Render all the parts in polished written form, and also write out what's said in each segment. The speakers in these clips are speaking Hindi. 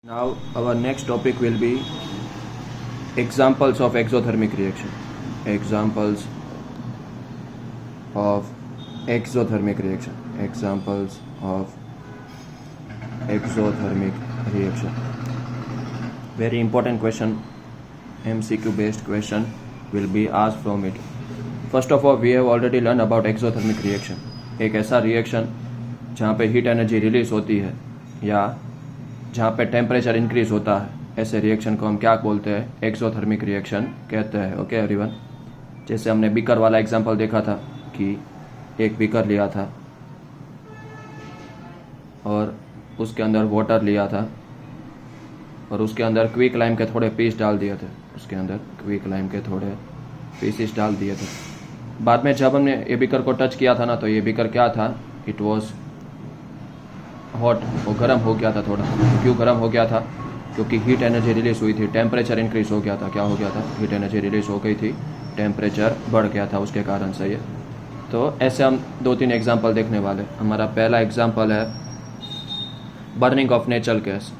Now our next topic will be examples of exothermic reaction. Examples of exothermic reaction. Examples of exothermic reaction. Very important question, MCQ based question will be asked from it. First of all, we have already learned about exothermic reaction. एक ऐसा रिएक्शन जहाँ पे हीट एनर्जी रिलीज होती है या जहाँ पे टेम्परेचर इंक्रीज होता है, ऐसे रिएक्शन को हम क्या बोलते हैं? एक्सोथर्मिक रिएक्शन कहते हैं. ओके एवरीवन, जैसे हमने बीकर वाला एग्जांपल देखा था कि एक बीकर लिया था और उसके अंदर वाटर लिया था और उसके अंदर क्विक लाइम के थोड़े पीस डाल दिए थे. उसके अंदर क्विक लाइम के थोड़े पीसेस डाल दिए थे. बाद में जब हमने ये बीकर को टच किया था ना, तो ये बीकर क्या था? इट वॉज हॉट, वो गर्म हो गया था थोड़ा. क्यों गर्म हो गया था? क्योंकि हीट एनर्जी रिलीज हुई थी, टेम्परेचर इंक्रीज हो गया था. क्या हो गया था? हीट एनर्जी रिलीज हो गई थी, टेम्परेचर बढ़ गया था उसके कारण से. ये तो ऐसे हम 2-3 एग्जांपल देखने वाले. हमारा पहला एग्जांपल है burning of natural gas.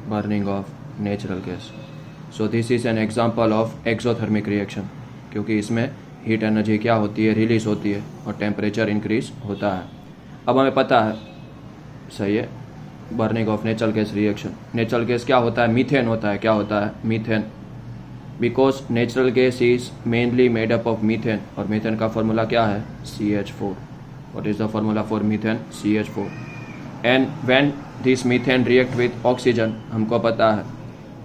Burning of natural gas. So this is an example of exothermic reaction, क्योंकि इसमें हीट एनर्जी क्या होती है? रिलीज होती है और टेम्परेचर इंक्रीज होता है. अब हमें पता है, सही है, burning of natural gas reaction. Natural gas क्या होता है? मीथेन होता है. क्या होता है? Methane. Because natural gas is mainly made up of methane, और मीथेन का फॉर्मूला क्या है? CH4. What is the formula for methane? CH4. And when this methane react with oxygen, हमको पता है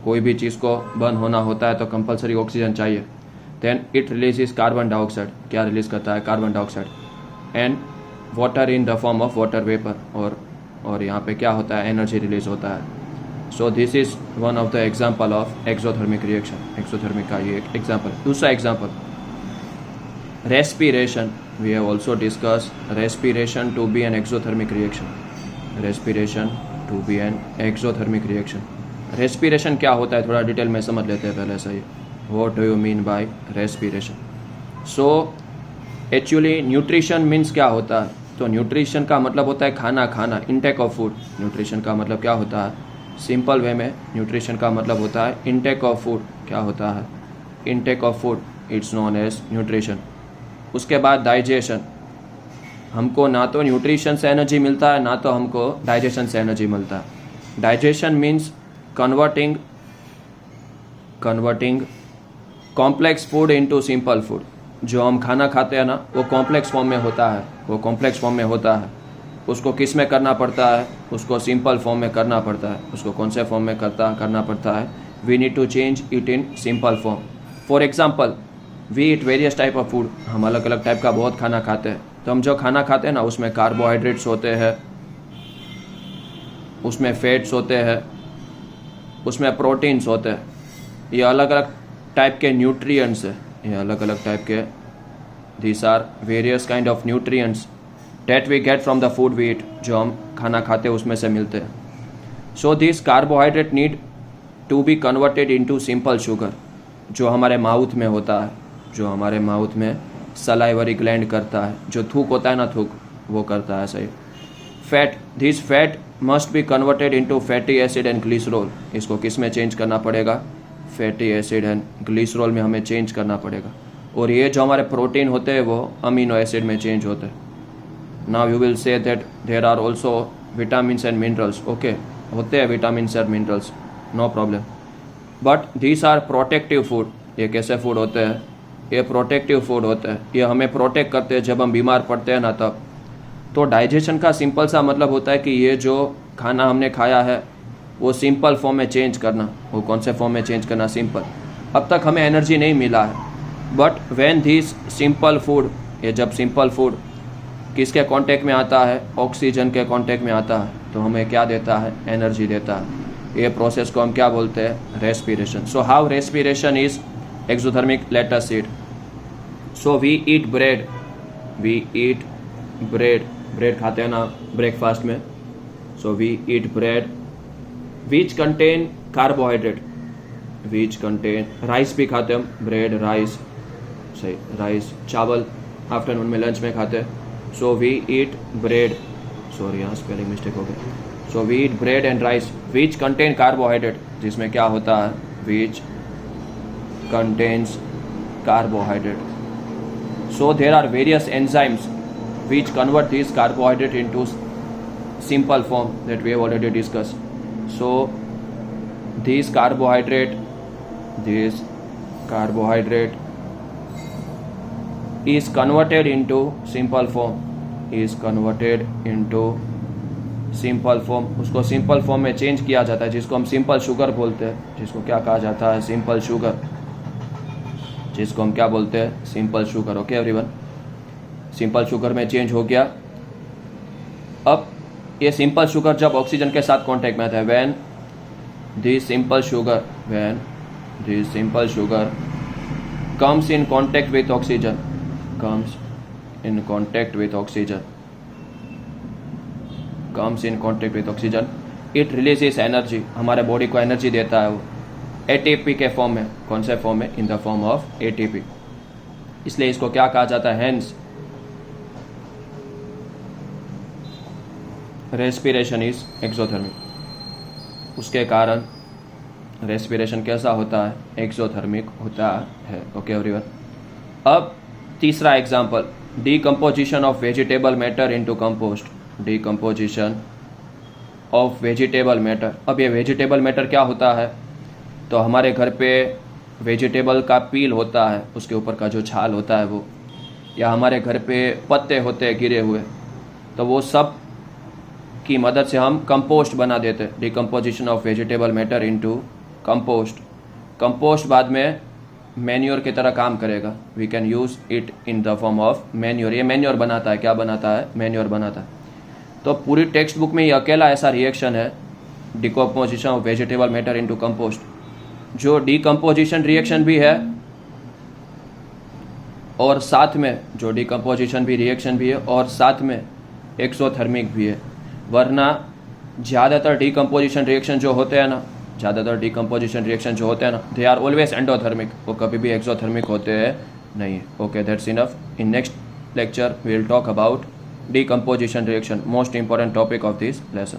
कोई भी चीज़ को बर्न होना होता है तो कंपलसरी ऑक्सीजन चाहिए. Then it release carbon dioxide. क्या रिलीज करता है? Carbon dioxide. And water in the form of water vapour, और यहाँ पे क्या होता है? एनर्जी रिलीज होता है. So this is one of the example of exothermic reaction. Exothermic का ये एक एग्जाम्पल. दूसरा example, respiration. We have also discuss respiration to be an exothermic reaction. Respiration to be an exothermic reaction. Respiration क्या होता है? थोड़ा डिटेल में समझ लेते हैं पहले. सही, what do you mean by respiration? So actually nutrition means क्या होता है? तो न्यूट्रिशन का मतलब होता है खाना खाना, इनटेक ऑफ फूड. न्यूट्रिशन का मतलब क्या होता है? सिंपल वे में न्यूट्रिशन का मतलब होता है इनटेक ऑफ फूड. क्या होता है? Intake of food. It's known as nutrition. उसके बाद डाइजेशन. हमको ना तो न्यूट्रिशन से एनर्जी मिलता है, ना तो हमको डाइजेशन से एनर्जी मिलता है. Digestion means converting complex food into simple food. जो हम खाना खाते हैं ना, वो कॉम्प्लेक्स फॉर्म में होता है. वो कॉम्प्लेक्स फॉर्म में होता है. उसको किस में करना पड़ता है? उसको सिंपल फॉर्म में करना पड़ता है. उसको कौन से फॉर्म में करना पड़ता है? We need to change it in simple form. For example, we eat various type of food. हम अलग अलग टाइप का बहुत खाना खाते हैं. तो हम जो खाना खाते हैं ना, उसमें कार्बोहाइड्रेट्स होते हैं, उसमें फैट्स होते हैं, उसमें प्रोटीन्स होते हैं. ये अलग अलग टाइप के न्यूट्रिएंट्स है. ये अलग अलग टाइप के, these are various kind of nutrients that we get from the food we eat. जो हम खाना खाते हैं उसमें से मिलते हैं. So these carbohydrate need to be converted into simple sugar. जो हमारे माउथ में होता है, जो हमारे माउथ में सलाइवरी ग्लैंड करता है, जो थूक होता है ना, थूक, वो करता है. सही. Fat. This fat must be converted into fatty acid and glycerol. इसको किस में चेंज करना पड़ेगा? फैटी एसिड एंड ग्लिसरॉल में हमें चेंज करना पड़ेगा. और ये जो हमारे प्रोटीन होते हैं वो अमीनो एसिड में चेंज होते हैं. Now you will see that there are also vitamins and minerals. Okay, होते हैं vitamins and minerals, no problem. But these are protective food. ये कैसे फूड होते हैं? ये प्रोटेक्टिव फूड होते हैं. ये हमें प्रोटेक्ट करते हैं जब हम बीमार पड़ते हैं ना, तब. तो डाइजेशन का सिंपल सा मतलब होता है कि ये जो खाना हमने खाया है वो सिंपल फॉर्म में चेंज करना. वो कौन से फॉर्म में चेंज करना? सिंपल. अब तक हमें एनर्जी नहीं मिला है, but when this simple food, ये जब सिंपल फूड किसके कांटेक्ट में आता है? ऑक्सीजन के कांटेक्ट में आता है, तो हमें क्या देता है? एनर्जी देता है. ये प्रोसेस को हम क्या बोलते हैं? Respiration. So how respiration is exothermic? Let us see it. So we eat bread. We eat bread. Bread खाते हैं ना ब्रेकफास्ट में. So we eat bread which contain carbohydrate, which contain rice. भी खाते हम, ब्रेड, राइस. सही, राइस, चावल आफ्टरनून में लंच में खाते हैं. So we eat bread. Sorry, यहाँ स्पेलिंग मिस्टेक हो गया. So we eat bread and rice. Which contain carbohydrate, जिसमें क्या होता है, which contains carbohydrate. So there are various enzymes which convert this carbohydrate into simple form that we have already discussed. So this carbohydrate is converted into simple form, उसको सिंपल फॉर्म में चेंज किया जाता है, जिसको हम सिंपल शुगर बोलते हैं, जिसको क्या कहा जाता है, सिंपल शुगर, जिसको हम क्या बोलते हैं, simple sugar. Okay everyone, simple sugar में चेंज हो गया। अब ये सिंपल शुगर जब ऑक्सीजन के साथ कांटेक्ट में आता है, when this simple sugar comes in contact with oxygen, it releases energy, हमारे बॉडी को एनर्जी देता है वो एटीपी के फॉर्म में। कौन से फॉर्म में, इन द फॉर्म ऑफ एटीपी। इसलिए इसको क्या कहा जाता है, हेंस रेस्पिरेशन इज एक्सोथर्मिक। उसके कारण रेस्पिरेशन कैसा होता है, एक्सोथर्मिक होता है। ओके एवरीवन, अब तीसरा example, decomposition of vegetable matter into compost. Decomposition of vegetable matter. अब ये वेजिटेबल मैटर क्या होता है, तो हमारे घर पे वेजिटेबल का पील होता है, उसके ऊपर का जो छाल होता है वो, या हमारे घर पे पत्ते होते हैं गिरे हुए, तो वो सब की मदद से हम कंपोस्ट बना देते हैं। Decomposition of vegetable matter into compost. Compost बाद में मैन्योर की तरह काम करेगा। We can use it in the form of manure. ये मैन्योर बनाता है, क्या बनाता है, मैन्योर बनाता है। तो पूरी टेक्स्ट बुक में ये अकेला ऐसा रिएक्शन है, decomposition of vegetable matter into compost, जो डिकम्पोजिशन रिएक्शन भी है और साथ में जो डिकम्पोजिशन भी रिएक्शन भी है और साथ में एक्सोथर्मिक भी है। वरना ज़्यादातर डिकम्पोजिशन रिएक्शन जो होते हैं ना, दे आर ऑलवेज एंडोथर्मिक, वो कभी भी एक्सोथर्मिक होते हैं नहीं। Okay, that's enough. In next lecture we will talk about decomposition reaction, most important topic of this lesson.